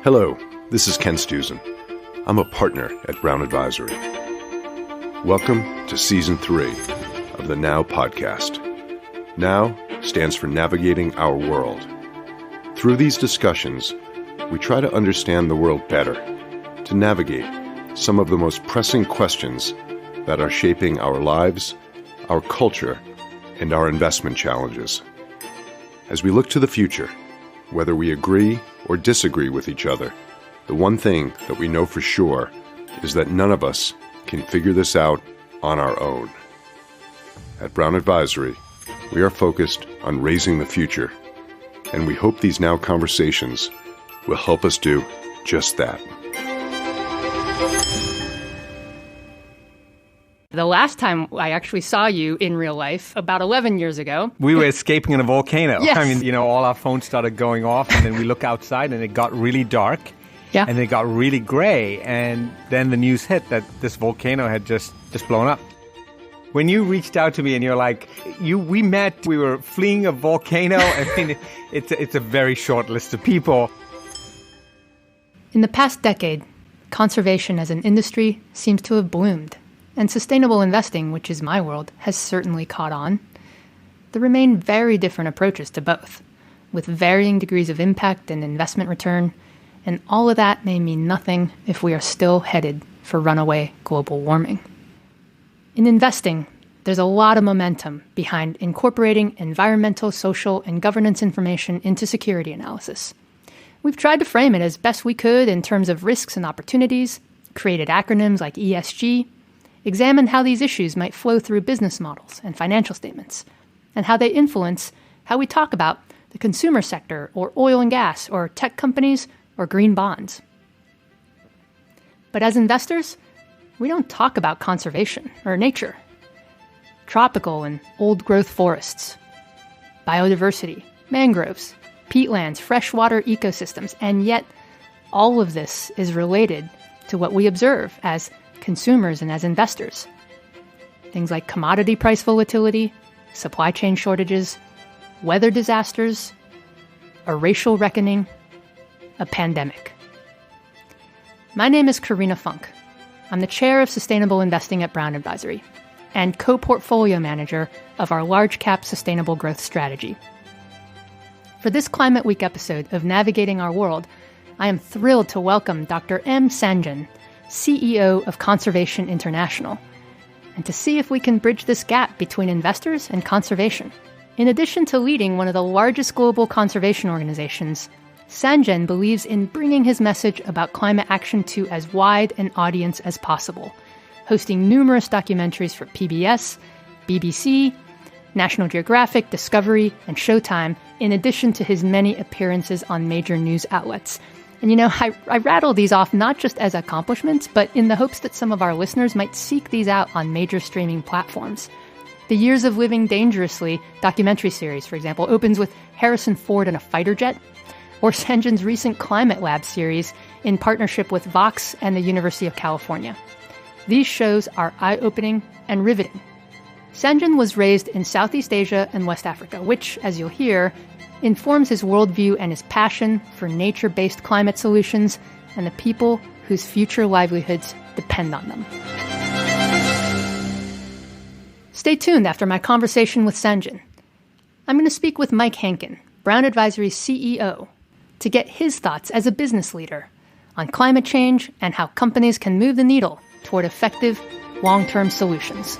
Hello, this is Ken Stuzen. I'm a partner at Brown Advisory. Welcome to Season 3 of the Now podcast. Now stands for Navigating Our World. Through these discussions, we try to understand the world better, to navigate some of the most pressing questions that are shaping our lives, our culture, and our investment challenges. As we look to the future, whether we agree or disagree with each other, the one thing that we know for sure is that none of us can figure this out on our own. At Brown Advisory, we are focused on raising the future, and we hope these Now conversations will help us do just that. The last time I actually saw you in real life, about 11 years ago. We were escaping in a volcano. Yes. I mean, all our phones started going off, and then we look outside, and it got really dark. Yeah. And it got really gray, and then the news hit that this volcano had just blown up. When you reached out to me and you're like, we met, we were fleeing a volcano. I mean, it's a very short list of people. In the past decade, conservation as an industry seems to have bloomed, and sustainable investing, which is my world, has certainly caught on. There remain very different approaches to both, with varying degrees of impact and investment return, and all of that may mean nothing if we are still headed for runaway global warming. In investing, there's a lot of momentum behind incorporating environmental, social, and governance information into security analysis. We've tried to frame it as best we could in terms of risks and opportunities, created acronyms like ESG, examined how these issues might flow through business models and financial statements, and how they influence how we talk about the consumer sector or oil and gas or tech companies or green bonds. But as investors, we don't talk about conservation or nature. Tropical and old-growth forests, biodiversity, mangroves, peatlands, freshwater ecosystems, and yet all of this is related to what we observe as consumers and as investors. Things like commodity price volatility, supply chain shortages, weather disasters, a racial reckoning, a pandemic. My name is Karina Funk. I'm the chair of sustainable investing at Brown Advisory and co-portfolio manager of our large cap sustainable growth strategy. For this Climate Week episode of Navigating Our World, I am thrilled to welcome Dr. M Sanjayan, CEO of Conservation International, and to see if we can bridge this gap between investors and conservation. In addition to leading one of the largest global conservation organizations, Sanjayan believes in bringing his message about climate action to as wide an audience as possible, hosting numerous documentaries for PBS, BBC, National Geographic, Discovery, and Showtime, in addition to his many appearances on major news outlets. And I rattle these off not just as accomplishments, but in the hopes that some of our listeners might seek these out on major streaming platforms. The Years of Living Dangerously documentary series, for example, opens with Harrison Ford in a fighter jet, or Sanjayan's recent Climate Lab series in partnership with Vox and the University of California. These shows are eye-opening and riveting. Sanjayan was raised in Southeast Asia and West Africa, which, as you'll hear, informs his worldview and his passion for nature-based climate solutions and the people whose future livelihoods depend on them. Stay tuned after my conversation with Sanjayan. I'm going to speak with Mike Hankin, Brown Advisory's CEO, to get his thoughts as a business leader on climate change and how companies can move the needle toward effective, long-term solutions.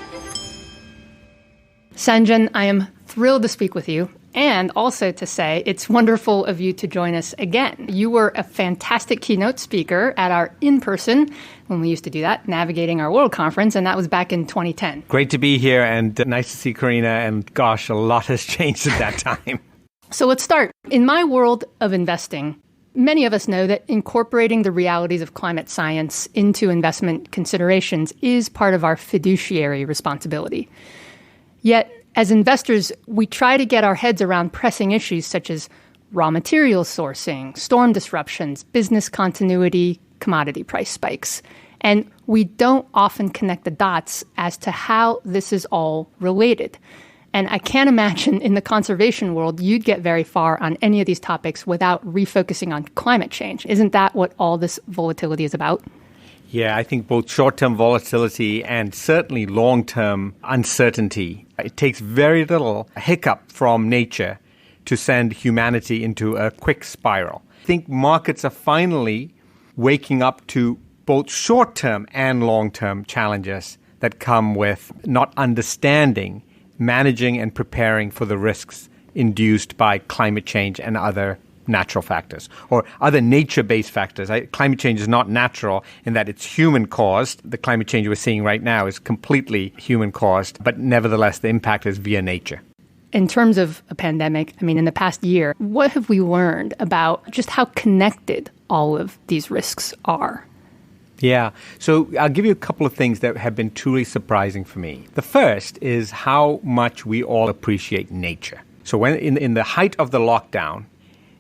Sanjayan, I am thrilled to speak with you, and also to say it's wonderful of you to join us again. You were a fantastic keynote speaker at our in-person, when we used to do that, Navigating Our World conference, and that was back in 2010. Great to be here, and nice to see Karina, and gosh, a lot has changed at that time. So let's start. In my world of investing, many of us know that incorporating the realities of climate science into investment considerations is part of our fiduciary responsibility. Yet, as investors, we try to get our heads around pressing issues such as raw material sourcing, storm disruptions, business continuity, commodity price spikes. And we don't often connect the dots as to how this is all related. And I can't imagine in the conservation world you'd get very far on any of these topics without refocusing on climate change. Isn't that what all this volatility is about? Yeah, I think both short-term volatility and certainly long-term uncertainty. It takes very little hiccup from nature to send humanity into a quick spiral. I think markets are finally waking up to both short-term and long-term challenges that come with not understanding, managing, and preparing for the risks induced by climate change and other natural factors or other nature-based factors. Climate change is not natural in that it's human-caused. The climate change we're seeing right now is completely human-caused, but nevertheless, the impact is via nature. In terms of a pandemic, in the past year, what have we learned about just how connected all of these risks are? Yeah. So I'll give you a couple of things that have been truly surprising for me. The first is how much we all appreciate nature. So when in the height of the lockdown,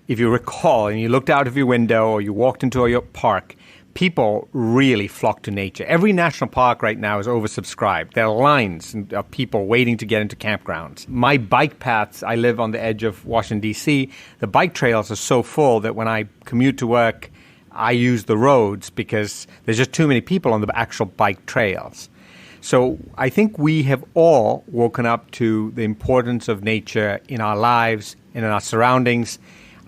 if you recall, and you looked out of your window or you walked into your park, people really flock to nature. Every national park right now is oversubscribed. There are lines of people waiting to get into campgrounds. My bike paths, I live on the edge of Washington, D.C. The bike trails are so full that when I commute to work, I use the roads because there's just too many people on the actual bike trails. So I think we have all woken up to the importance of nature in our lives and in our surroundings.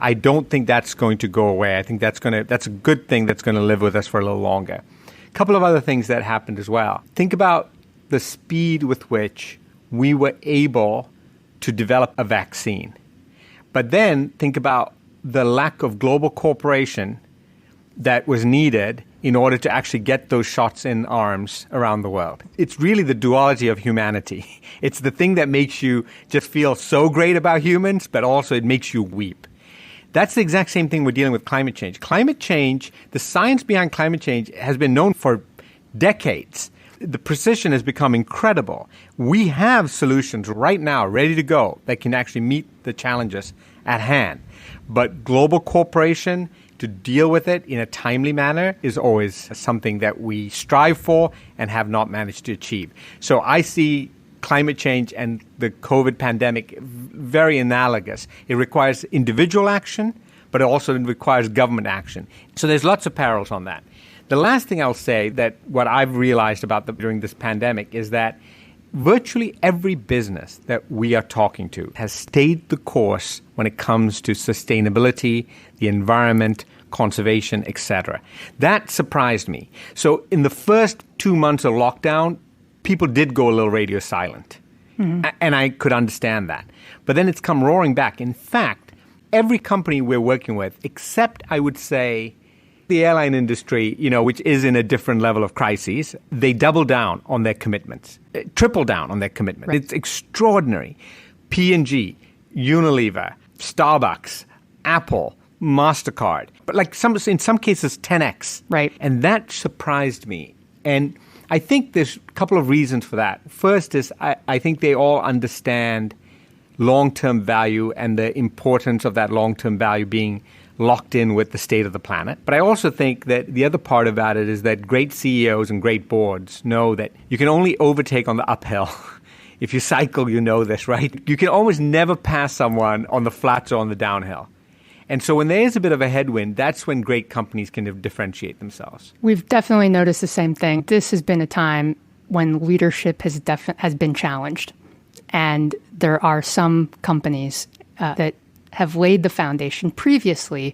I don't think that's going to go away. I think that's a good thing that's going to live with us for a little longer. A couple of other things that happened as well. Think about the speed with which we were able to develop a vaccine. But then think about the lack of global cooperation that was needed in order to actually get those shots in arms around the world. It's really the duality of humanity. It's the thing that makes you just feel so great about humans, but also it makes you weep. That's the exact same thing we're dealing with climate change. Climate change, the science behind climate change has been known for decades. The precision has become incredible. We have solutions right now ready to go that can actually meet the challenges at hand. But global cooperation to deal with it in a timely manner is always something that we strive for and have not managed to achieve. So I see climate change and the COVID pandemic very analogous. It requires individual action, but it also requires government action. So there's lots of parallels on that. The last thing I'll say that what I've realized about during this pandemic is that virtually every business that we are talking to has stayed the course when it comes to sustainability, the environment, conservation, etc. That surprised me. So in the first 2 months of lockdown, people did go a little radio silent. Mm-hmm. And I could understand that. But then it's come roaring back. In fact, every company we're working with, except I would say the airline industry, which is in a different level of crises, they double down on their commitments, triple down on their commitment. Right. It's extraordinary. P&G, Unilever, Starbucks, Apple, MasterCard, but in some cases 10x. Right. And that surprised me. And I think there's a couple of reasons for that. First is I think they all understand long-term value and the importance of that long-term value being locked in with the state of the planet. But I also think that the other part about it is that great CEOs and great boards know that you can only overtake on the uphill. If you cycle, you know this, right? You can almost never pass someone on the flats or on the downhill. And so when there is a bit of a headwind, that's when great companies can differentiate themselves. We've definitely noticed the same thing. This has been a time when leadership has been challenged. And there are some companies that have laid the foundation previously,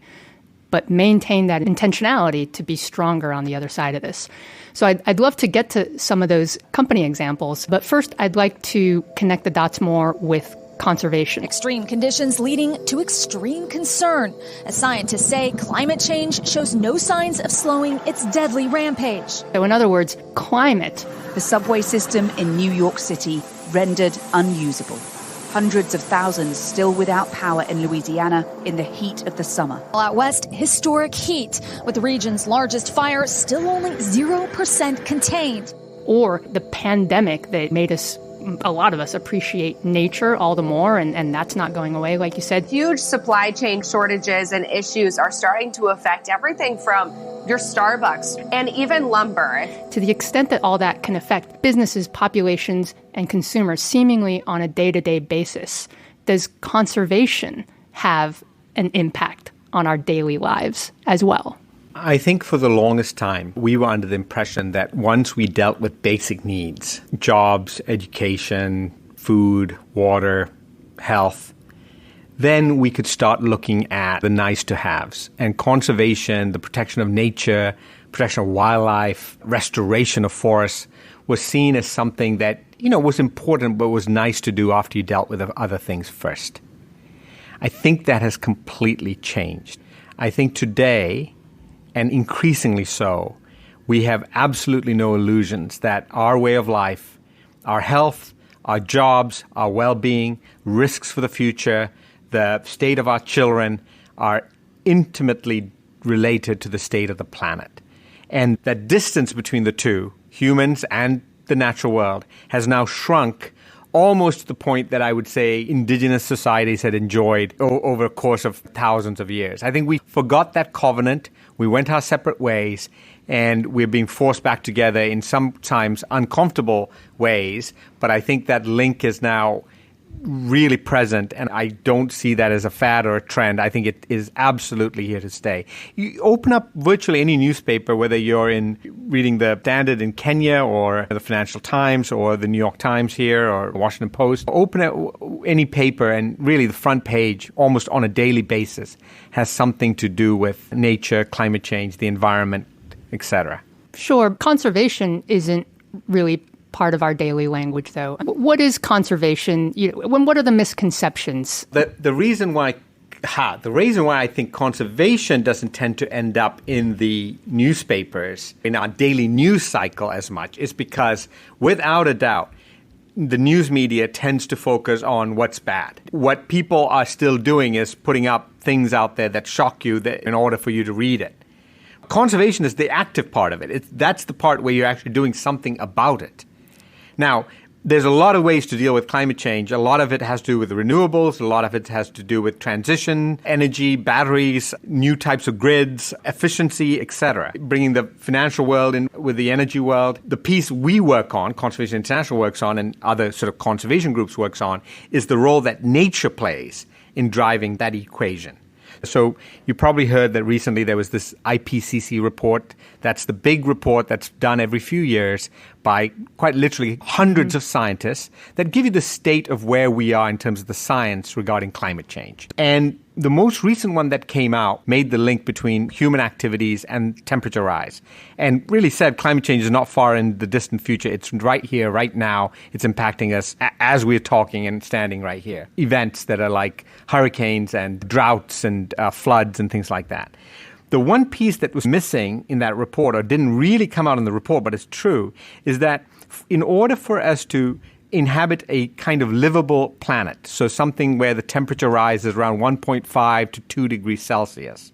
but maintain that intentionality to be stronger on the other side of this. So I'd love to get to some of those company examples. But first, I'd like to connect the dots more with conservation. Extreme conditions leading to extreme concern. As scientists say, climate change shows no signs of slowing its deadly rampage. So in other words, climate. The subway system in New York City rendered unusable. Hundreds of thousands still without power in Louisiana in the heat of the summer. Out west, historic heat, with the region's largest fire still only 0% contained. Or the pandemic that made us a lot of us appreciate nature all the more, and that's not going away, like you said. Huge supply chain shortages and issues are starting to affect everything from your Starbucks and even lumber. To the extent that all that can affect businesses, populations, and consumers seemingly on a day-to-day basis, does conservation have an impact on our daily lives as well? I think for the longest time, we were under the impression that once we dealt with basic needs, jobs, education, food, water, health, then we could start looking at the nice-to-haves. And conservation, the protection of nature, protection of wildlife, restoration of forests was seen as something that, was important but was nice to do after you dealt with other things first. I think that has completely changed. I think today, and increasingly so, we have absolutely no illusions that our way of life, our health, our jobs, our well-being, risks for the future, the state of our children are intimately related to the state of the planet. And that distance between the two, humans and the natural world, has now shrunk almost to the point that I would say indigenous societies had enjoyed over a course of thousands of years. I think we forgot that covenant. We went our separate ways, and we're being forced back together in sometimes uncomfortable ways. But I think that link is now really present, and I don't see that as a fad or a trend. I think it is absolutely here to stay. You open up virtually any newspaper, whether you're reading the Standard in Kenya or the Financial Times or the New York Times here or Washington Post, open any paper and really the front page almost on a daily basis has something to do with nature, climate change, the environment, etc. Sure, conservation isn't really part of our daily language, though. What is conservation? What are the misconceptions? The reason why I think conservation doesn't tend to end up in the newspapers, in our daily news cycle as much, is because, without a doubt, the news media tends to focus on what's bad. What people are still doing is putting up things out there that shock you in order for you to read it. Conservation is the active part of it. That's the part where you're actually doing something about it. Now, there's a lot of ways to deal with climate change. A lot of it has to do with renewables. A lot of it has to do with transition, energy, batteries, new types of grids, efficiency, etc. Bringing the financial world in with the energy world. The piece we work on, Conservation International works on, and other sort of conservation groups works on, is the role that nature plays in driving that equation. So you probably heard that recently there was this IPCC report. That's the big report that's done every few years by quite literally hundreds of scientists that give you the state of where we are in terms of the science regarding climate change. And the most recent one that came out made the link between human activities and temperature rise and really said climate change is not far in the distant future. It's right here, right now. It's impacting us as we're talking and standing right here. Events that are like hurricanes and droughts and floods and things like that. The one piece that was missing in that report, or didn't really come out in the report, but it's true, is that in order for us to inhabit a kind of livable planet, so something where the temperature rises around 1.5 to 2 degrees Celsius,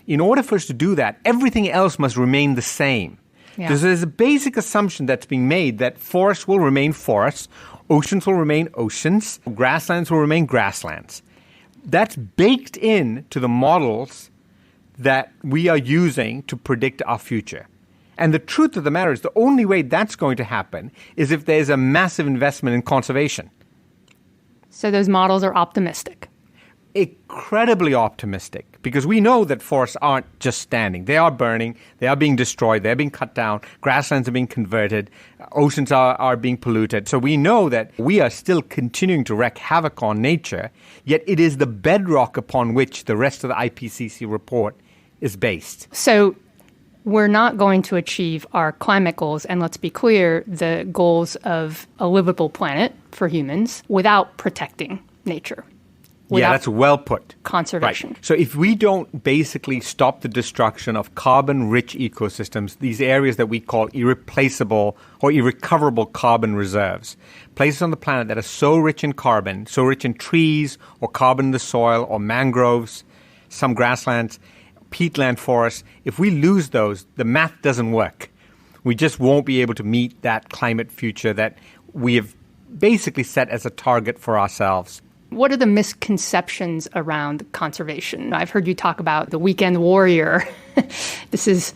in order for us to do that, everything else must remain the same. Yeah. There's a basic assumption that's being made that forests will remain forests, oceans will remain oceans, grasslands will remain grasslands. That's baked into the models that we are using to predict our future. And the truth of the matter is the only way that's going to happen is if there's a massive investment in conservation. So those models are optimistic. Incredibly optimistic, because we know that forests aren't just standing. They are burning, they are being destroyed, they're being cut down, grasslands are being converted, oceans are being polluted. So we know that we are still continuing to wreak havoc on nature, yet it is the bedrock upon which the rest of the IPCC report is based. So we're not going to achieve our climate goals, and let's be clear, the goals of a livable planet for humans without protecting nature. Yeah, that's well put. Conservation. Right. So if we don't basically stop the destruction of carbon-rich ecosystems, these areas that we call irreplaceable or irrecoverable carbon reserves, places on the planet that are so rich in carbon, so rich in trees or carbon in the soil or mangroves, some grasslands, peatland forests, if we lose those, the math doesn't work. We just won't be able to meet that climate future that we have basically set as a target for ourselves. What are the misconceptions around conservation? I've heard you talk about the weekend warrior.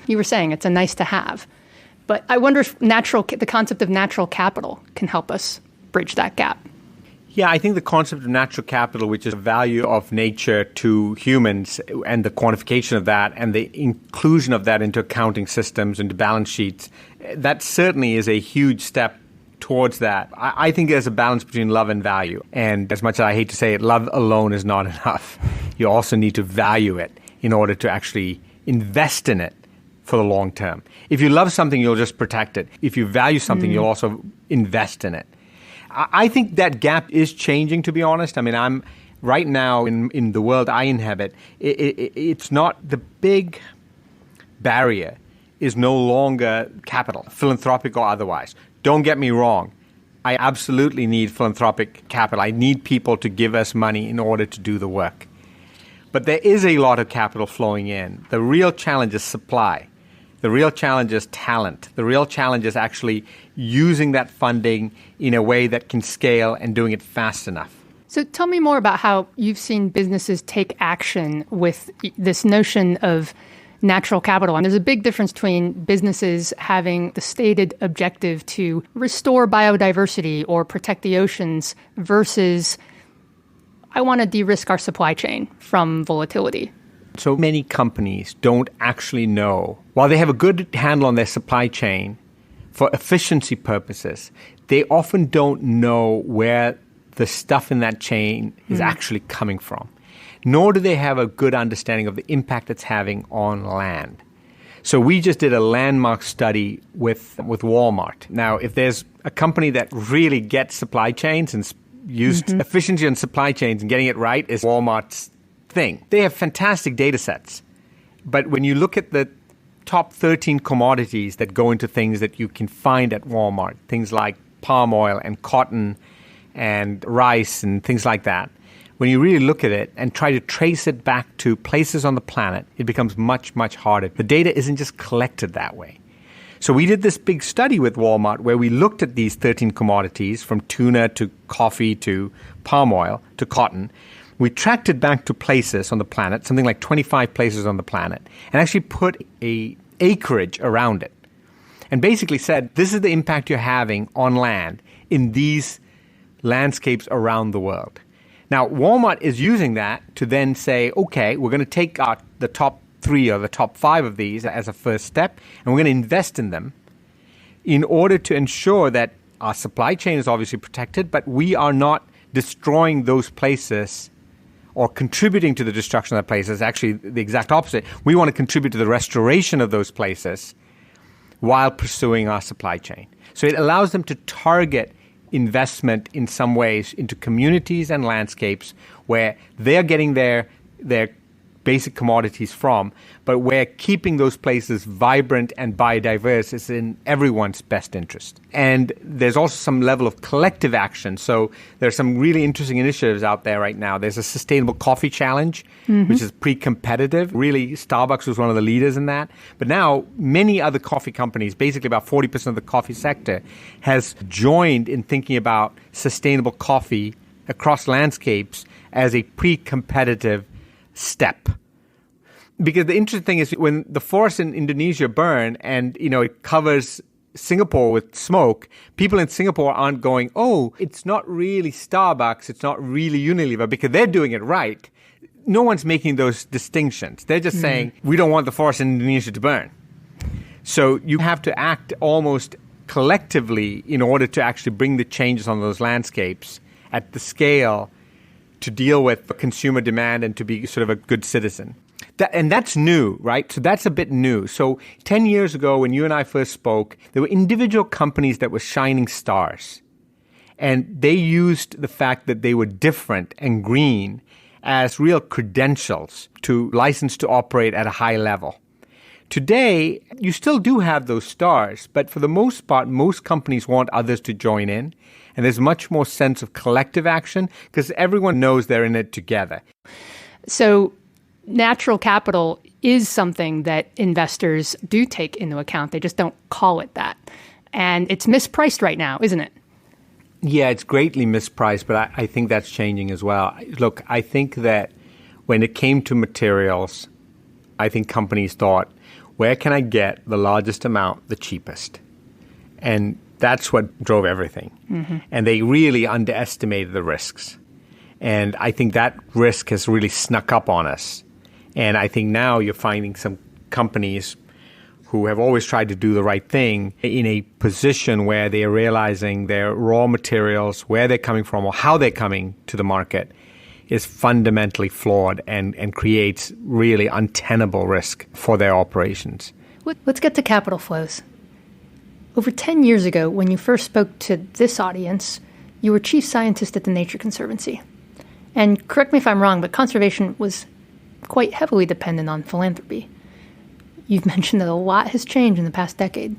You were saying it's a nice to have. But I wonder if the concept of natural capital can help us bridge that gap. Yeah, I think the concept of natural capital, which is the value of nature to humans and the quantification of that and the inclusion of that into accounting systems, into balance sheets, that certainly is a huge step towards that. I think there's a balance between love and value. And as much as I hate to say it, love alone is not enough. You also need to value it in order to actually invest in it for the long term. If you love something, you'll just protect it. If you value something, you'll also invest in it. I think that gap is changing, to be honest. I mean, I'm right now in the world I inhabit, it's not the big barrier is no longer capital, philanthropic or otherwise. Don't get me wrong. I absolutely need philanthropic capital. I need people to give us money in order to do the work. But there is a lot of capital flowing in. The real challenge is supply. The real challenge is talent. The real challenge is actually using that funding in a way that can scale and doing it fast enough. So tell me more about how you've seen businesses take action with this notion of natural capital. And there's a big difference between businesses having the stated objective to restore biodiversity or protect the oceans versus I want to de-risk our supply chain from volatility. So many companies don't actually know, while they have a good handle on their supply chain for efficiency purposes, they often don't know where the stuff in that chain is actually coming from. Nor do they have a good understanding of the impact it's having on land. So we just did a landmark study with Walmart. Now, if there's a company that really gets supply chains and used efficiency on supply chains and getting it right, is Walmart's thing. They have fantastic data sets. But when you look at the top 13 commodities that go into things that you can find at Walmart, things like palm oil and cotton and rice and things like that, when you really look at it and try to trace it back to places on the planet, it becomes much, much harder. The data isn't just collected that way. So we did this big study with Walmart where we looked at these 13 commodities from tuna to coffee to palm oil to cotton. We tracked it back to places on the planet, something like 25 places on the planet, and actually put a acreage around it. And basically said, this is the impact you're having on land in these landscapes around the world. Now, Walmart is using that to then say, okay, we're going to take the top 3 or the top 5 of these as a first step, and we're going to invest in them in order to ensure that our supply chain is obviously protected, but we are not destroying those places or contributing to the destruction of the places. Actually, the exact opposite. We want to contribute to the restoration of those places while pursuing our supply chain. So it allows them to target investment in some ways into communities and landscapes where they're getting their basic commodities from, but where keeping those places vibrant and biodiverse is in everyone's best interest. And there's also some level of collective action. So there's some really interesting initiatives out there right now. There's a Sustainable Coffee Challenge, which is pretty competitive. Really, Starbucks was one of the leaders in that. But now many other coffee companies, basically about 40% of the coffee sector, has joined in thinking about sustainable coffee across landscapes as a pre-competitive step. Because the interesting thing is when the forests in Indonesia burn and, it covers Singapore with smoke, people in Singapore aren't going, oh, it's not really Starbucks, it's not really Unilever, because they're doing it right. No one's making those distinctions. They're just saying, we don't want the forest in Indonesia to burn. So you have to act almost collectively in order to actually bring the changes on those landscapes at the scale to deal with consumer demand and to be sort of a good citizen. And that's new, right? So that's a bit new. So 10 years ago, when you and I first spoke, there were individual companies that were shining stars. And they used the fact that they were different and green as real credentials to license to operate at a high level. Today, you still do have those stars, but for the most part, most companies want others to join in. And there's much more sense of collective action because everyone knows they're in it together. So natural capital is something that investors do take into account. They just don't call it that. And it's mispriced right now, isn't it? Yeah, it's greatly mispriced, but I think that's changing as well. Look, I think that when it came to materials, I think companies thought, where can I get the largest amount, the cheapest? And that's what drove everything. Mm-hmm. And they really underestimated the risks. And I think that risk has really snuck up on us. And I think now you're finding some companies who have always tried to do the right thing in a position where they are realizing their raw materials, where they're coming from or how they're coming to the market is fundamentally flawed and creates really untenable risk for their operations. Let's get to capital flows. Over 10 years ago, when you first spoke to this audience, you were chief scientist at the Nature Conservancy. And correct me if I'm wrong, but conservation was quite heavily dependent on philanthropy. You've mentioned that a lot has changed in the past decade.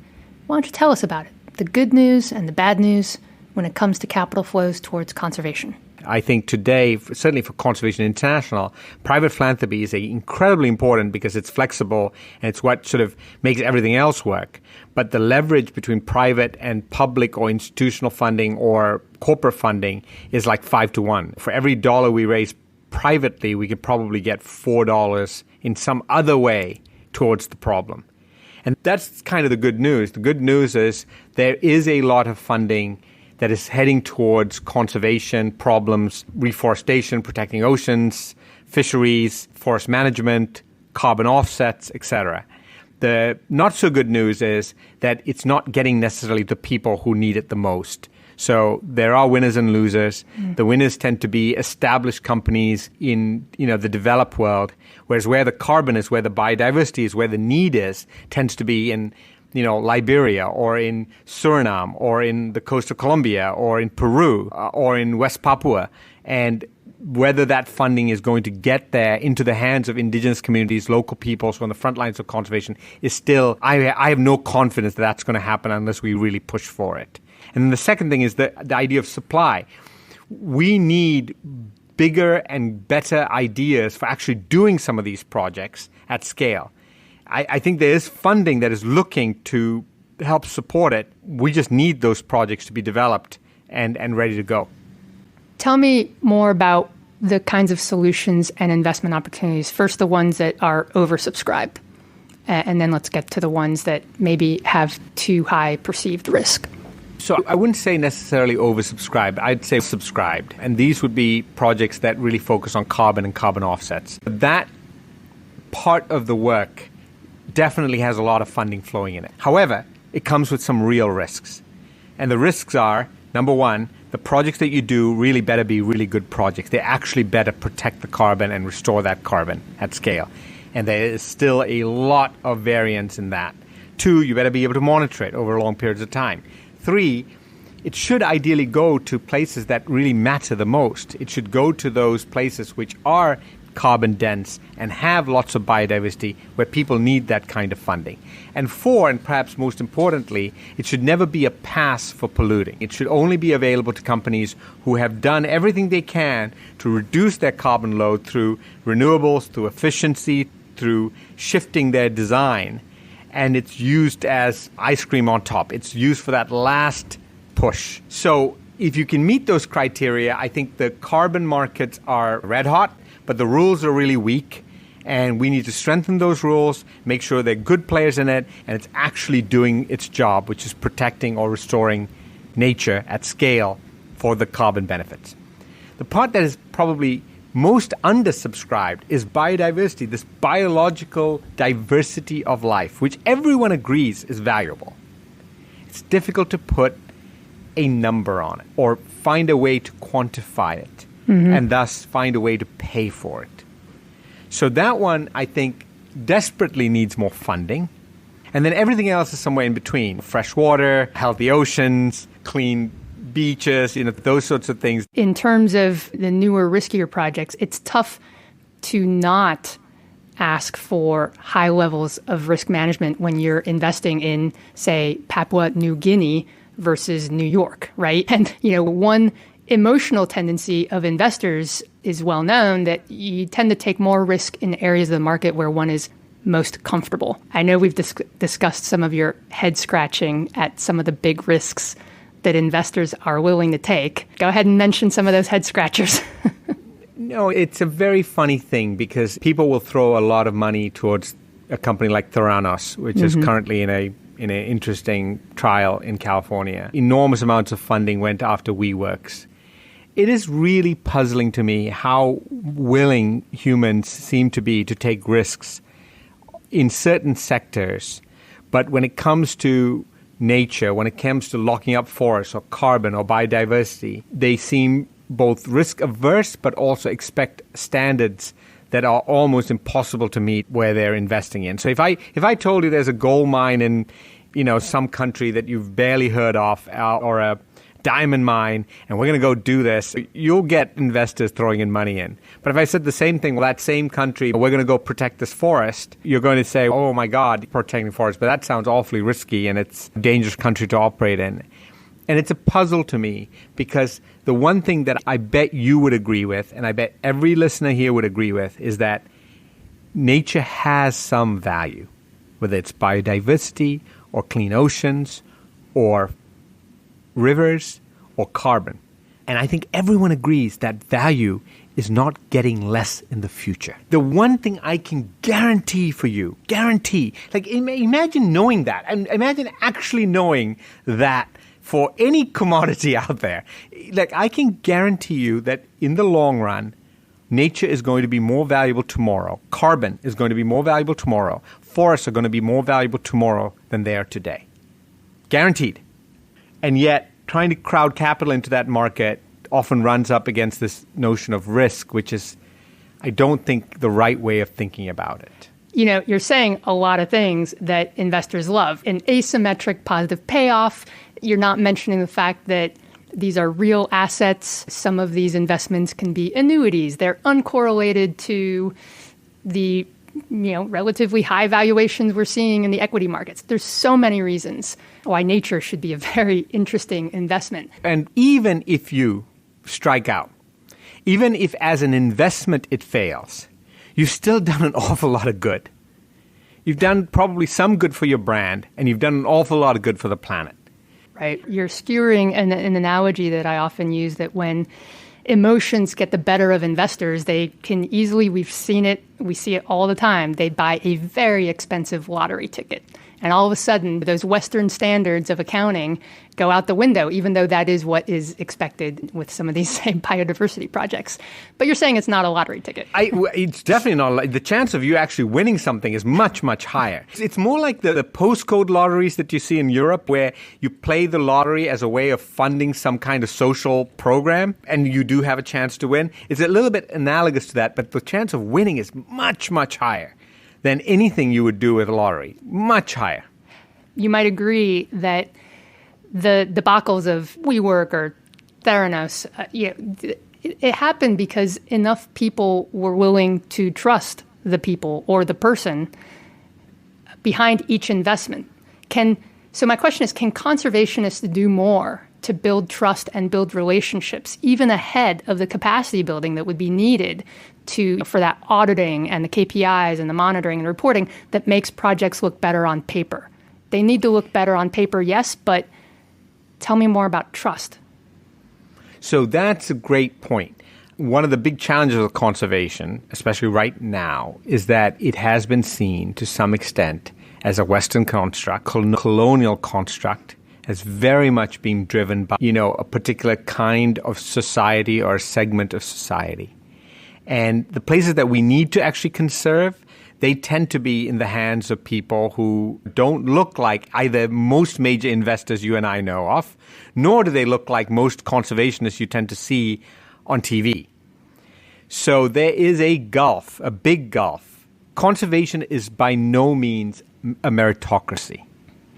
Why don't you tell us about it? The good news and the bad news when it comes to capital flows towards conservation. I think today, certainly for Conservation International, private philanthropy is incredibly important because it's flexible and it's what sort of makes everything else work. But the leverage between private and public or institutional funding or corporate funding is like 5-to-1. For every dollar we raise privately, we could probably get $4 in some other way towards the problem. And that's kind of the good news. The good news is there is a lot of funding that is heading towards conservation problems, reforestation, protecting oceans, fisheries, forest management, carbon offsets, etc. The not so good news is that it's not getting necessarily the people who need it the most. So there are winners and losers. The winners tend to be established companies in the developed world, whereas where the carbon is, where the biodiversity is, where the need is, tends to be in Liberia or in Suriname or in the coast of Colombia or in Peru or in West Papua. And whether that funding is going to get there into the hands of indigenous communities, local peoples who are on the front lines of conservation is still, I have no confidence that that's going to happen unless we really push for it. And then the second thing is the idea of supply. We need bigger and better ideas for actually doing some of these projects at scale. I think there is funding that is looking to help support it. We just need those projects to be developed and ready to go. Tell me more about the kinds of solutions and investment opportunities. First, the ones that are oversubscribed, and then let's get to the ones that maybe have too high perceived risk. So I wouldn't say necessarily oversubscribed. I'd say subscribed. And these would be projects that really focus on carbon and carbon offsets. That part of the work definitely has a lot of funding flowing in it. However, it comes with some real risks. And the risks are, number one, the projects that you do really better be really good projects. They actually better protect the carbon and restore that carbon at scale. And there is still a lot of variance in that. Two, you better be able to monitor it over long periods of time. Three, it should ideally go to places that really matter the most. It should go to those places which are carbon dense and have lots of biodiversity where people need that kind of funding. And four, and perhaps most importantly, it should never be a pass for polluting. It should only be available to companies who have done everything they can to reduce their carbon load through renewables, through efficiency, through shifting their design. And it's used as ice cream on top. It's used for that last push. So if you can meet those criteria, I think the carbon markets are red hot, but the rules are really weak. And we need to strengthen those rules, make sure they're good players in it, and it's actually doing its job, which is protecting or restoring nature at scale for the carbon benefits. The part that is probably most undersubscribed is biodiversity, this biological diversity of life, which everyone agrees is valuable. It's difficult to put a number on it or find a way to quantify it and thus find a way to pay for it. So that one, I think, desperately needs more funding. And then everything else is somewhere in between. Fresh water, healthy oceans, clean beaches, those sorts of things. In terms of the newer, riskier projects, it's tough to not ask for high levels of risk management when you're investing in, say, Papua New Guinea versus New York, right? And, one emotional tendency of investors is well known that you tend to take more risk in areas of the market where one is most comfortable. I know we've discussed some of your head scratching at some of the big risks that investors are willing to take. Go ahead and mention some of those head scratchers. No, it's a very funny thing because people will throw a lot of money towards a company like Theranos, which is currently in an interesting trial in California. Enormous amounts of funding went after WeWorks. It is really puzzling to me how willing humans seem to be to take risks in certain sectors. But when it comes to nature, when it comes to locking up forests or carbon or biodiversity, they seem both risk averse but also expect standards that are almost impossible to meet where they're investing in. So if I told you there's a gold mine in, some country that you've barely heard of, or a diamond mine, and we're going to go do this, you'll get investors throwing in money in. But if I said the same thing, well, that same country, we're going to go protect this forest, you're going to say, oh my God, protecting forest, but that sounds awfully risky and it's a dangerous country to operate in. And it's a puzzle to me because the one thing that I bet you would agree with, and I bet every listener here would agree with, is that nature has some value, whether it's biodiversity or clean oceans or rivers or carbon. And I think everyone agrees that value is not getting less in the future. The one thing I can guarantee for you, like imagine knowing that, and imagine actually knowing that for any commodity out there, like I can guarantee you that in the long run, nature is going to be more valuable tomorrow. Carbon is going to be more valuable tomorrow. Forests are going to be more valuable tomorrow than they are today. Guaranteed. And yet, trying to crowd capital into that market often runs up against this notion of risk, which is, I don't think, the right way of thinking about it. You're saying a lot of things that investors love. An asymmetric positive payoff. You're not mentioning the fact that these are real assets. Some of these investments can be annuities. They're uncorrelated to the relatively high valuations we're seeing in the equity markets. There's so many reasons why nature should be a very interesting investment. And even if you strike out, even if as an investment it fails, you've still done an awful lot of good. You've done probably some good for your brand, and you've done an awful lot of good for the planet. Right. You're skewering an analogy that I often use, that when emotions get the better of investors, they can easily, we see it all the time, they buy a very expensive lottery ticket. And all of a sudden, those Western standards of accounting go out the window, even though that is what is expected with some of these same biodiversity projects. But you're saying it's not a lottery ticket. It's definitely not. The chance of you actually winning something is much, much higher. It's more like the postcode lotteries that you see in Europe, where you play the lottery as a way of funding some kind of social program, and you do have a chance to win. It's a little bit analogous to that, but the chance of winning is much, much higher than anything you would do with a lottery. Much higher. You might agree that the debacles of WeWork or Theranos, it happened because enough people were willing to trust the people or the person behind each investment. So my question is, can conservationists do more to build trust and build relationships, even ahead of the capacity building that would be needed for that auditing and the KPIs and the monitoring and reporting that makes projects look better on paper? They need to look better on paper, yes, but tell me more about trust. So that's a great point. One of the big challenges of conservation, especially right now, is that it has been seen to some extent as a Western construct, colonial construct, has very much been driven by, a particular kind of society or a segment of society. And the places that we need to actually conserve, they tend to be in the hands of people who don't look like either most major investors you and I know of, nor do they look like most conservationists you tend to see on TV. So there is a gulf, a big gulf. Conservation is by no means a meritocracy.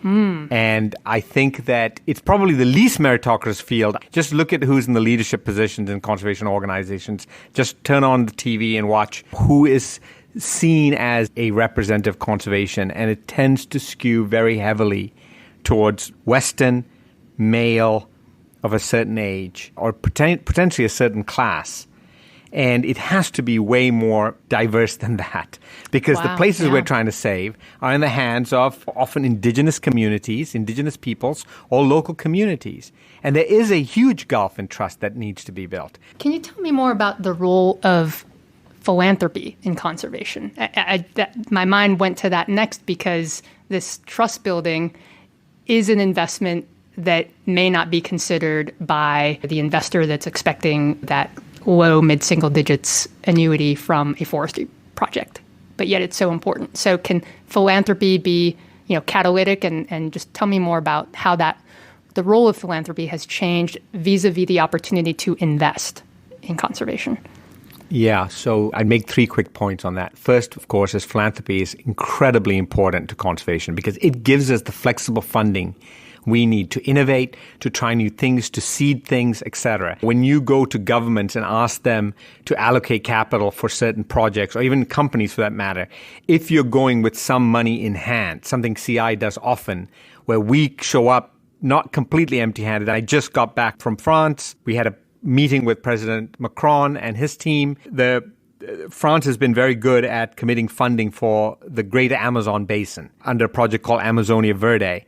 And I think that it's probably the least meritocratic field. Just look at who's in the leadership positions in conservation organizations. Just turn on the TV and watch who is seen as a representative conservation. And it tends to skew very heavily towards Western, male, of a certain age, or potentially a certain class. And it has to be way more diverse than that, because the places we're trying to save are in the hands of often indigenous communities, indigenous peoples, or local communities. And there is a huge gulf in trust that needs to be built. Can you tell me more about the role of philanthropy in conservation? My mind went to that next because this trust building is an investment that may not be considered by the investor that's expecting that low mid-single digits annuity from a forestry project, but yet it's so important. So can philanthropy be, catalytic, and just tell me more about how the role of philanthropy has changed vis-a-vis the opportunity to invest in conservation? Yeah, so I'd make 3 quick points on that. First, of course, is philanthropy is incredibly important to conservation because it gives us the flexible funding we need to innovate, to try new things, to seed things, etc. When you go to governments and ask them to allocate capital for certain projects, or even companies for that matter, if you're going with some money in hand, something CI does often, where we show up not completely empty-handed. I just got back from France. We had a meeting with President Macron and his team. France has been very good at committing funding for the greater Amazon basin under a project called Amazonia Verde.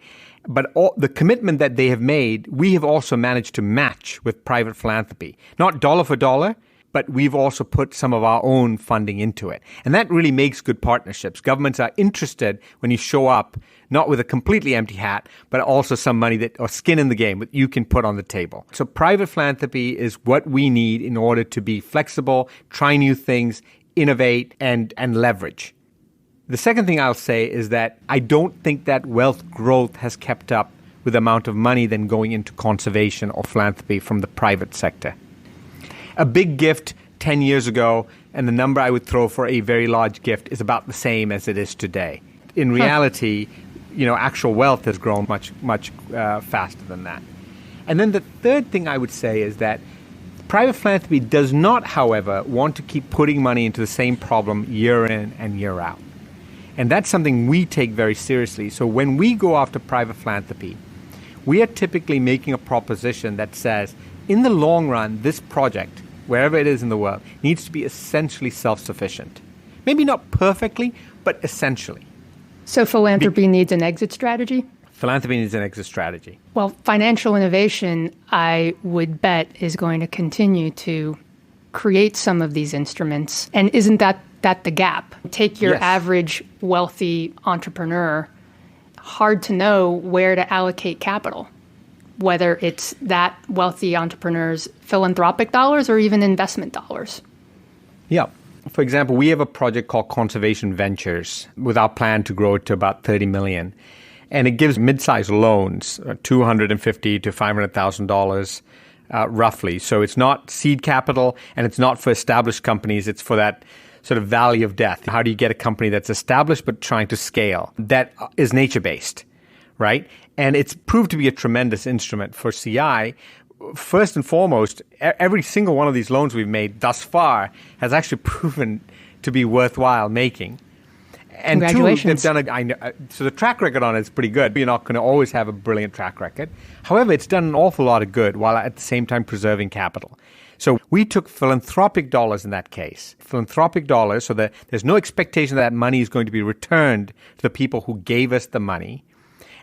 But the commitment that they have made, we have also managed to match with private philanthropy. Not dollar for dollar, but we've also put some of our own funding into it. And that really makes good partnerships. Governments are interested when you show up, not with a completely empty hat, but also some money or skin in the game that you can put on the table. So private philanthropy is what we need in order to be flexible, try new things, innovate, and leverage. The second thing I'll say is that I don't think that wealth growth has kept up with the amount of money then going into conservation or philanthropy from the private sector. A big gift 10 years ago, and the number I would throw for a very large gift is about the same as it is today. In reality, actual wealth has grown much faster than that. And then the third thing I would say is that private philanthropy does not, however, want to keep putting money into the same problem year in and year out. And that's something we take very seriously. So when we go after private philanthropy, we are typically making a proposition that says, in the long run, this project, wherever it is in the world, needs to be essentially self-sufficient. Maybe not perfectly, but essentially. So philanthropy needs an exit strategy? Philanthropy needs an exit strategy. Well, financial innovation, I would bet, is going to continue to create some of these instruments. And isn't that the gap? Take your average wealthy entrepreneur, hard to know where to allocate capital, whether it's that wealthy entrepreneur's philanthropic dollars or even investment dollars. Yeah. For example, we have a project called Conservation Ventures with our plan to grow it to about 30 million. And it gives mid-sized loans, $250,000 to $500,000 roughly. So it's not seed capital and it's not for established companies. It's for that sort of valley of death. How do you get a company that's established but trying to scale? That is nature-based, right? And it's proved to be a tremendous instrument for CI. First and foremost, every single one of these loans we've made thus far has actually proven to be worthwhile making. And Congratulations. Two, they've done so the track record on it is pretty good. You're not going to always have a brilliant track record. However, it's done an awful lot of good while at the same time preserving capital. So we took philanthropic dollars in that case. Philanthropic dollars, so that there's no expectation that money is going to be returned to the people who gave us the money.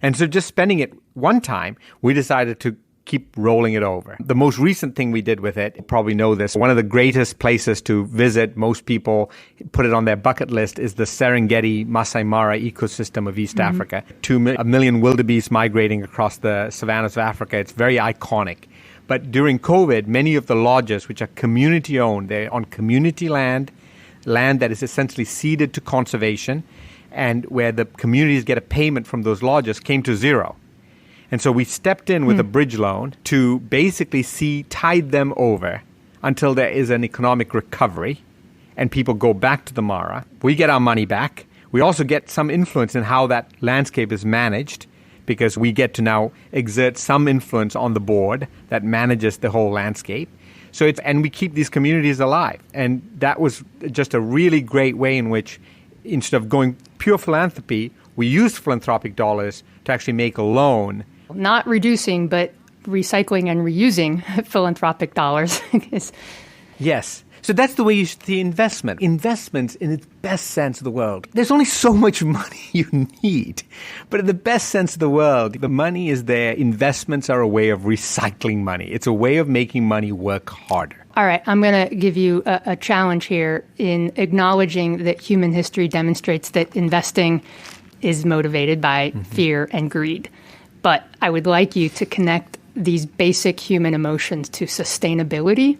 And so just spending it one time, we decided to keep rolling it over. The most recent thing we did with it, you probably know this, one of the greatest places to visit, most people put it on their bucket list, is the Serengeti Masai Mara ecosystem of East Africa. 1 million wildebeest migrating across the savannas of Africa. It's very iconic. But during COVID, many of the lodges, which are community-owned, they're on community land that is essentially ceded to conservation, and where the communities get a payment from those lodges, came to zero. And so we stepped in with a bridge loan to basically tide them over until there is an economic recovery and people go back to the Mara. We get our money back. We also get some influence in how that landscape is managed, because we get to now exert some influence on the board that manages the whole landscape. And we keep these communities alive. And that was just a really great way in which, instead of going pure philanthropy, we used philanthropic dollars to actually make a loan. Not reducing, but recycling and reusing philanthropic dollars. Yes. So that's the way you should see investment. Investments in its best sense of the world. There's only so much money you need. But in the best sense of the world, the money is there. Investments are a way of recycling money. It's a way of making money work harder. All right, I'm going to give you a challenge here in acknowledging that human history demonstrates that investing is motivated by fear and greed. But I would like you to connect these basic human emotions to sustainability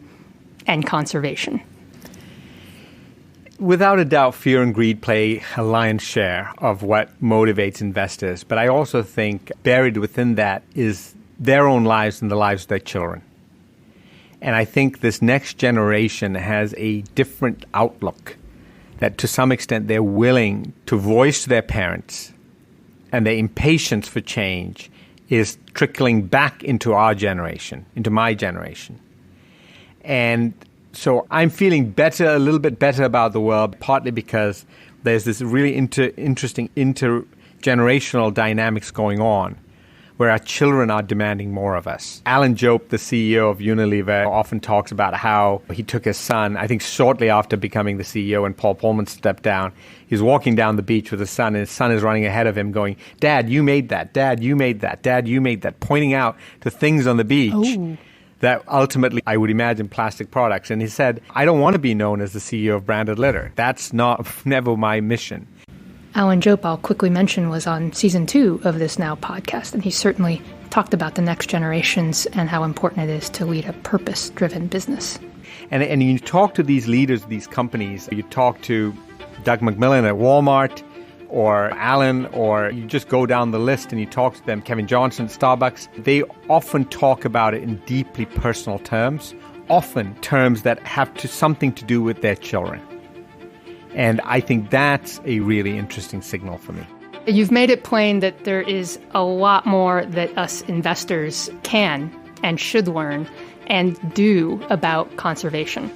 and conservation. Without a doubt, fear and greed play a lion's share of what motivates investors. But I also think buried within that is their own lives and the lives of their children. And I think this next generation has a different outlook, that to some extent they're willing to voice to their parents, and their impatience for change is trickling back into our generation, into my generation. And so I'm feeling better, a little bit better about the world, partly because there's this really interesting intergenerational dynamics going on where our children are demanding more of us. Alan Jope, the CEO of Unilever, often talks about how he took his son, I think shortly after becoming the CEO and Paul Pullman stepped down, he's walking down the beach with his son, and his son is running ahead of him going, "Dad, you made that. Dad, you made that. Dad, you made that," pointing out to things on the beach. Oh. That ultimately, I would imagine, plastic products. And he said, "I don't want to be known as the CEO of branded litter. That's never my mission." Alan Jope, I'll quickly mention, was on season 2 of this Now podcast, and he certainly talked about the next generations and how important it is to lead a purpose-driven business. And you talk to these leaders of these companies, you talk to Doug McMillan at Walmart, or Alan, or you just go down the list and you talk to them, Kevin Johnson at Starbucks, they often talk about it in deeply personal terms, often terms that have something to do with their children. And I think that's a really interesting signal for me. You've made it plain that there is a lot more that us investors can and should learn and do about conservation.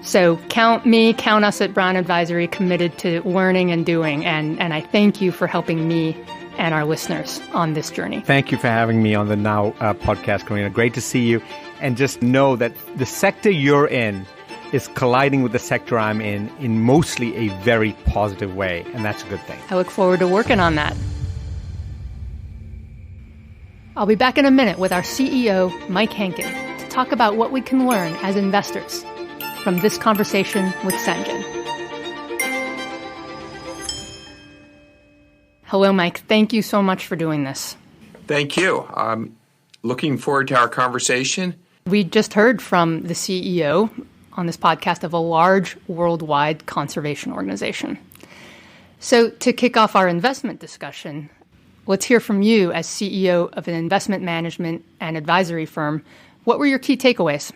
So count us at Brown Advisory committed to learning and doing, and I thank you for helping me and our listeners on this journey. Thank you for having me on the Now podcast, Karina. Great to see you. And just know that the sector you're in is colliding with the sector I'm in mostly a very positive way, and that's a good thing. I look forward to working on that. I'll be back in a minute with our CEO, Mike Hankin, to talk about what we can learn as investors from this conversation with Sanjayan. Hello, Mike. Thank you so much for doing this. Thank you. I'm looking forward to our conversation. We just heard from the CEO on this podcast of a large worldwide conservation organization. So to kick off our investment discussion, let's hear from you as CEO of an investment management and advisory firm. What were your key takeaways?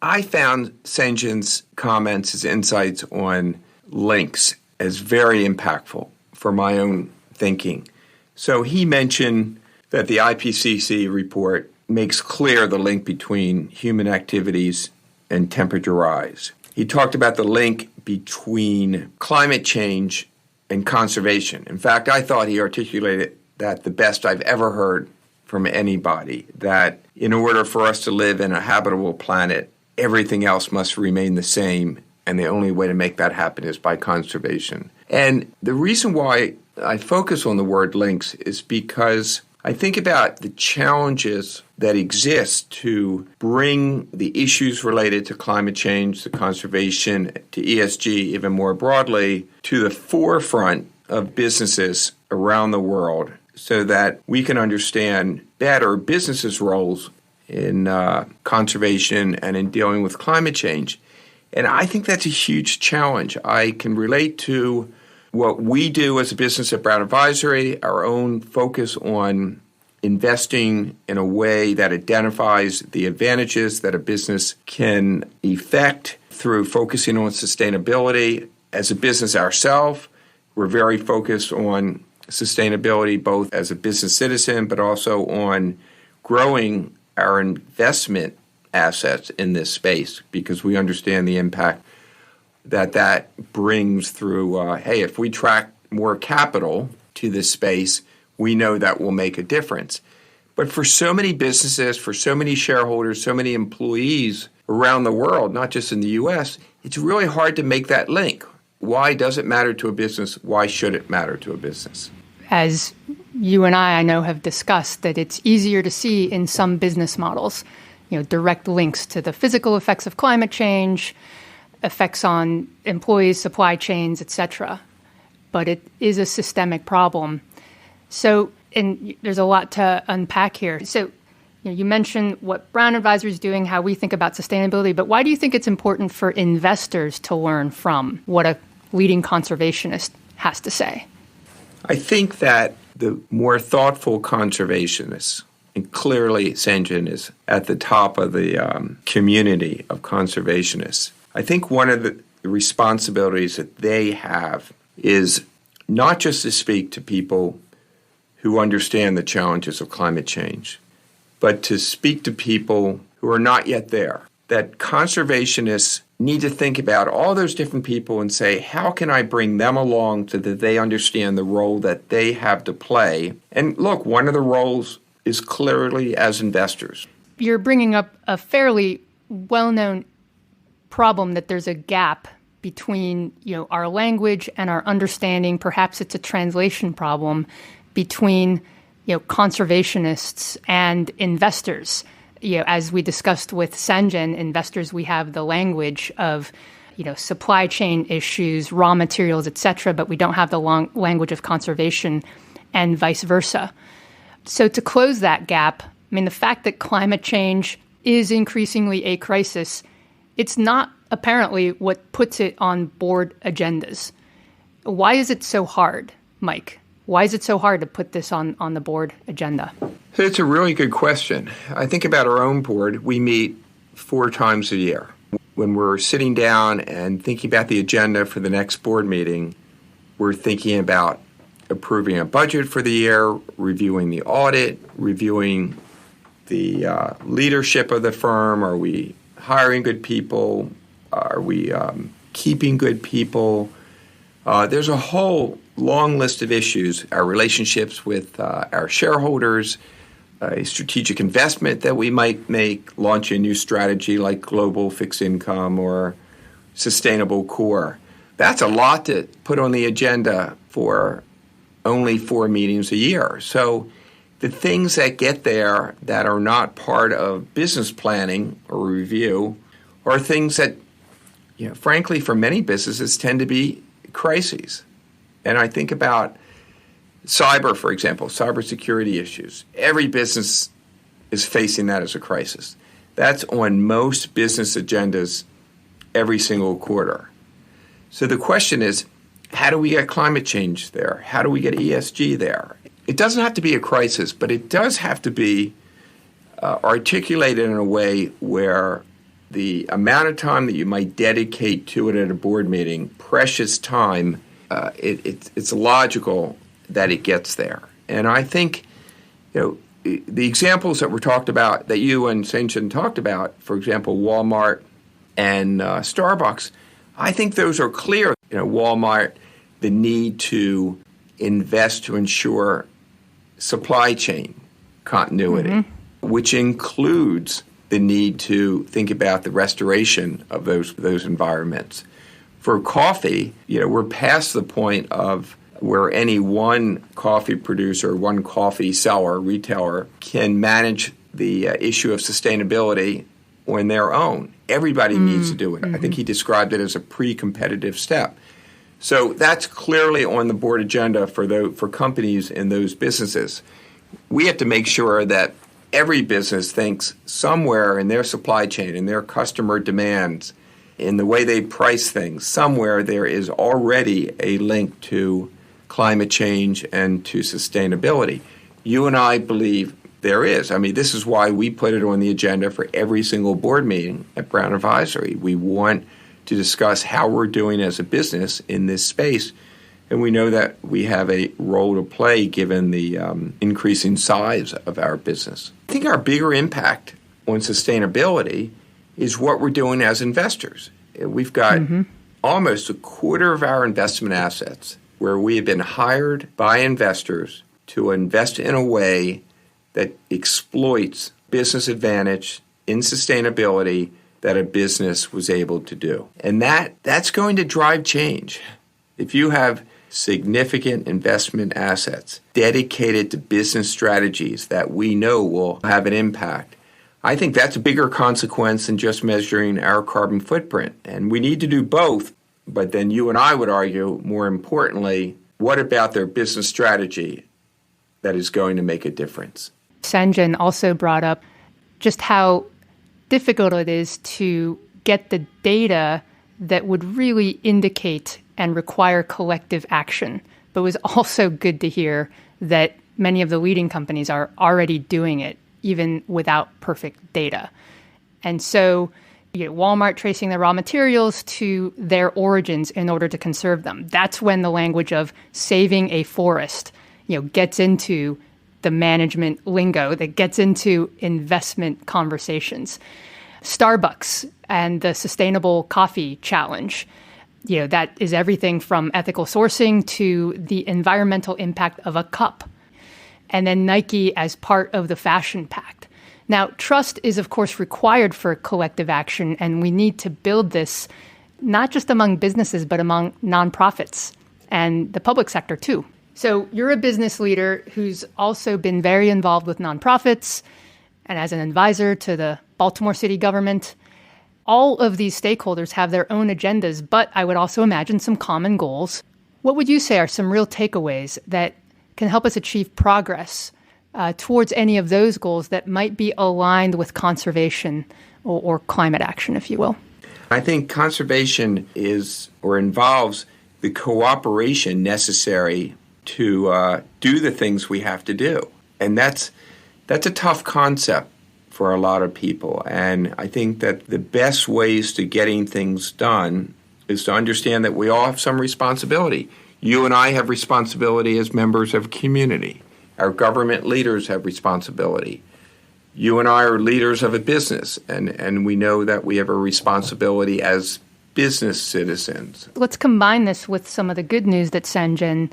I found Sanjayan's comments, his insights on links as very impactful for my own thinking. So he mentioned that the IPCC report makes clear the link between human activities and temperature rise. He talked about the link between climate change and conservation. In fact, I thought he articulated that the best I've ever heard from anybody, that in order for us to live in a habitable planet, everything else must remain the same, and the only way to make that happen is by conservation. And the reason why I focus on the word links is because I think about the challenges that exist to bring the issues related to climate change, to conservation, to ESG even more broadly, to the forefront of businesses around the world so that we can understand better businesses' roles in conservation and in dealing with climate change. And I think that's a huge challenge. I can relate to what we do as a business at Brown Advisory, our own focus on investing in a way that identifies the advantages that a business can effect through focusing on sustainability. As a business ourselves, we're very focused on sustainability both as a business citizen, but also on growing our investment assets in this space because we understand the impact that brings through, hey, if we track more capital to this space, we know that will make a difference. But for so many businesses, for so many shareholders, so many employees around the world, not just in the U.S., it's really hard to make that link. Why does it matter to a business? Why should it matter to a business? As you and I know, have discussed, that it's easier to see in some business models, direct links to the physical effects of climate change, effects on employees, supply chains, etc. But it is a systemic problem. So, and there's a lot to unpack here. So, you mentioned what Brown Advisory is doing, how we think about sustainability, but why do you think it's important for investors to learn from what a leading conservationist has to say? I think that the more thoughtful conservationists, and clearly Sanjayan is at the top of the community of conservationists, I think one of the responsibilities that they have is not just to speak to people who understand the challenges of climate change, but to speak to people who are not yet there. That conservationists need to think about all those different people and say, how can I bring them along so that they understand the role that they have to play? And look, one of the roles is clearly as investors. You're bringing up a fairly well-known problem that there's a gap between, our language and our understanding. Perhaps it's a translation problem between, conservationists and investors. As we discussed with Sanjayan, investors, we have the language of, supply chain issues, raw materials, etc., but we don't have the language of conservation and vice versa. So to close that gap, the fact that climate change is increasingly a crisis, it's not apparently what puts it on board agendas. Why is it so hard, Mike? Why is it so hard to put this on the board agenda? It's a really good question. I think about our own board. We meet 4 times a year. When we're sitting down and thinking about the agenda for the next board meeting, we're thinking about approving a budget for the year, reviewing the audit, reviewing the leadership of the firm. Are we hiring good people? Are we keeping good people? There's a whole long list of issues, our relationships with our shareholders, a strategic investment that we might make, launch a new strategy like global fixed income or sustainable core. That's a lot to put on the agenda for only 4 meetings a year. So the things that get there that are not part of business planning or review are things that, frankly, for many businesses tend to be crises. And I think about cyber, for example, cybersecurity issues. Every business is facing that as a crisis. That's on most business agendas every single quarter. So the question is, how do we get climate change there? How do we get ESG there? It doesn't have to be a crisis, but it does have to be articulated in a way where the amount of time that you might dedicate to it at a board meeting, precious time, it's logical that it gets there. And I think, the examples that were talked about, that you and Sanjayan talked about, for example, Walmart and Starbucks, I think those are clear. Walmart, the need to invest to ensure supply chain continuity, which includes the need to think about the restoration of those environments. For coffee, we're past the point of where any one coffee producer, one coffee seller, retailer can manage the issue of sustainability on their own. Everybody needs to do it. I think he described it as a pre-competitive step. So that's clearly on the board agenda for companies in those businesses. We have to make sure that every business thinks somewhere in their supply chain, in their customer demands, in the way they price things, somewhere there is already a link to climate change and to sustainability. You and I believe there is. This is why we put it on the agenda for every single board meeting at Brown Advisory. We want to discuss how we're doing as a business in this space, and we know that we have a role to play given the increasing size of our business. I think our bigger impact on sustainability is what we're doing as investors. We've got almost a quarter of our investment assets where we have been hired by investors to invest in a way that exploits business advantage in sustainability that a business was able to do. And that's going to drive change. If you have significant investment assets dedicated to business strategies that we know will have an impact, I think that's a bigger consequence than just measuring our carbon footprint. And we need to do both. But then you and I would argue, more importantly, what about their business strategy that is going to make a difference? Sanjayan also brought up just how difficult it is to get the data that would really indicate and require collective action. But it was also good to hear that many of the leading companies are already doing it, even without perfect data. And so you get Walmart tracing their raw materials to their origins in order to conserve them. That's when the language of saving a forest, gets into the management lingo, that gets into investment conversations. Starbucks and the Sustainable Coffee Challenge, that is everything from ethical sourcing to the environmental impact of a cup. And then Nike as part of the Fashion Pact. Now, trust is, of course, required for collective action, and we need to build this not just among businesses, but among nonprofits and the public sector, too. So you're a business leader who's also been very involved with nonprofits and as an advisor to the Baltimore city government. All of these stakeholders have their own agendas, but I would also imagine some common goals. What would you say are some real takeaways that can help us achieve progress towards any of those goals that might be aligned with conservation or climate action, if you will? I think conservation involves the cooperation necessary to do the things we have to do. And that's a tough concept for a lot of people. And I think that the best ways to getting things done is to understand that we all have some responsibility. You and I have responsibility as members of a community. Our government leaders have responsibility. You and I are leaders of a business, and we know that we have a responsibility as business citizens. Let's combine this with some of the good news that Sanjayan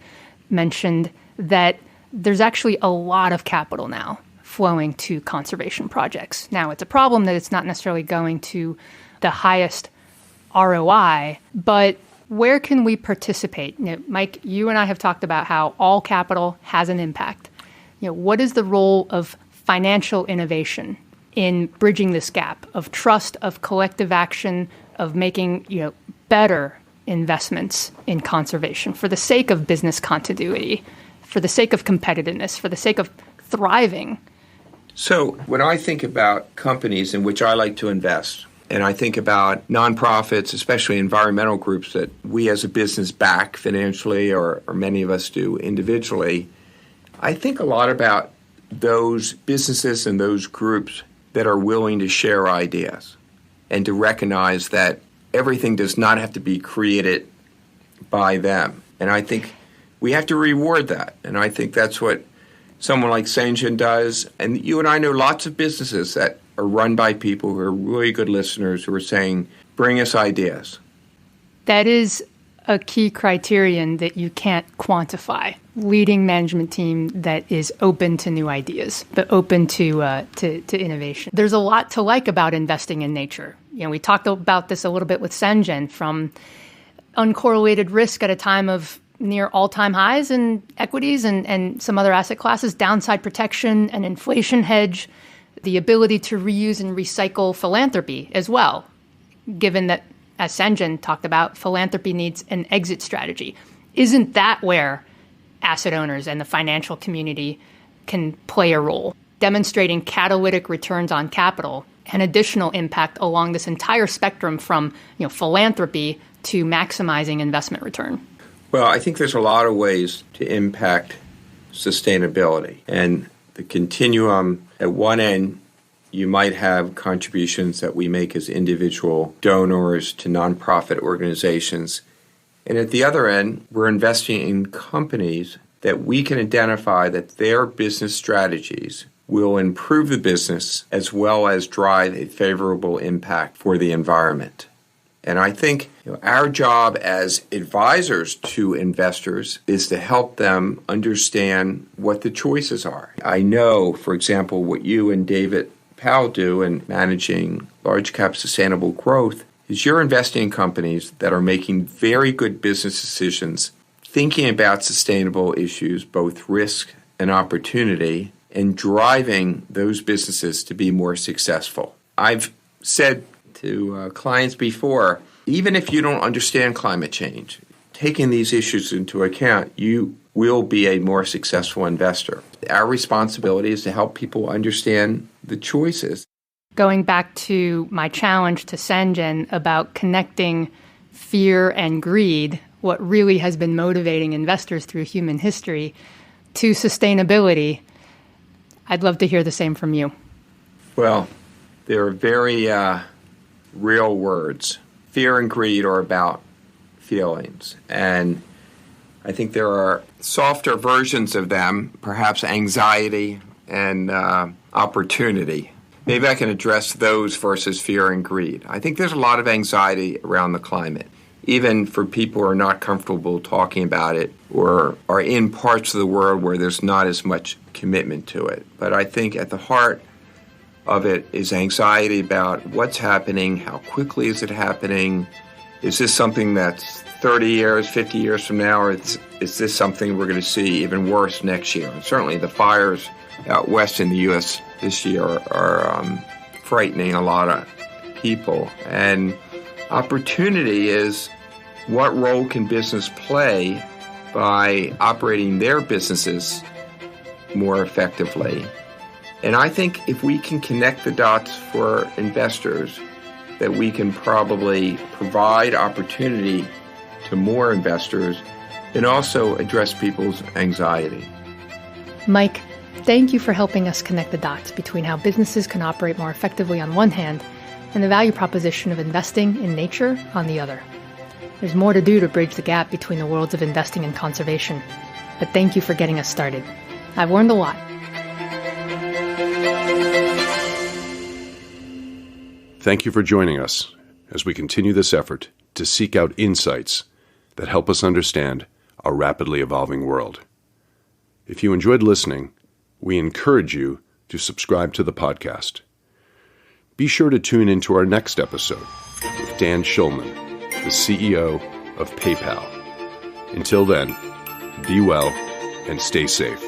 mentioned, that there's actually a lot of capital now flowing to conservation projects. Now, it's a problem that it's not necessarily going to the highest ROI, but where can we participate? Mike, you and I have talked about how all capital has an impact. What is the role of financial innovation in bridging this gap of trust, of collective action, of making better investments in conservation for the sake of business continuity, for the sake of competitiveness, for the sake of thriving? So when I think about companies in which I like to invest, and I think about nonprofits, especially environmental groups that we as a business back financially, or many of us do individually, I think a lot about those businesses and those groups that are willing to share ideas and to recognize that everything does not have to be created by them. And I think we have to reward that. And I think that's what someone like Sanjayan does. And you and I know lots of businesses that are run by people who are really good listeners who are saying, bring us ideas. That is a key criterion that you can't quantify. Leading management team that is open to new ideas, but open to innovation. There's a lot to like about investing in nature. We talked about this a little bit with Sanjayan, from uncorrelated risk at a time of near all-time highs in equities and some other asset classes, downside protection, an inflation hedge, the ability to reuse and recycle philanthropy as well, given that, as Sanjayan talked about, philanthropy needs an exit strategy. Isn't that where asset owners and the financial community can play a role, demonstrating catalytic returns on capital and additional impact along this entire spectrum from philanthropy to maximizing investment return? Well, I think there's a lot of ways to impact sustainability. And the continuum, at one end, you might have contributions that we make as individual donors to nonprofit organizations. And at the other end, we're investing in companies that we can identify that their business strategies will improve the business as well as drive a favorable impact for the environment. And I think our job as advisors to investors is to help them understand what the choices are. I know, for example, what you and David Powell do in managing large cap sustainable growth is you're investing in companies that are making very good business decisions, thinking about sustainable issues, both risk and opportunity, and driving those businesses to be more successful. I've said to clients before, even if you don't understand climate change, taking these issues into account, you will be a more successful investor. Our responsibility is to help people understand the choices. Going back to my challenge to Sanjayan about connecting fear and greed, what really has been motivating investors through human history, to sustainability, I'd love to hear the same from you. Well, they're very real words. Fear and greed are about feelings. And I think there are softer versions of them, perhaps anxiety and opportunity. Maybe I can address those versus fear and greed. I think there's a lot of anxiety around the climate, even for people who are not comfortable talking about it or are in parts of the world where there's not as much commitment to it. But I think at the heart of it is anxiety about what's happening, how quickly is it happening, is this something that's 30 years, 50 years from now, or is this something we're going to see even worse next year? And certainly the fires out west in the U.S. this year are frightening a lot of people. And opportunity is what role can business play by operating their businesses more effectively. And I think if we can connect the dots for investors, that we can probably provide opportunity to more investors and also address people's anxiety. Mike, thank you for helping us connect the dots between how businesses can operate more effectively on one hand and the value proposition of investing in nature on the other. There's more to do to bridge the gap between the worlds of investing and conservation, but thank you for getting us started. I've learned a lot. Thank you for joining us as we continue this effort to seek out insights that help us understand our rapidly evolving world. If you enjoyed listening, we encourage you to subscribe to the podcast. Be sure to tune into our next episode with Dan Schulman, the CEO of PayPal. Until then, be well and stay safe.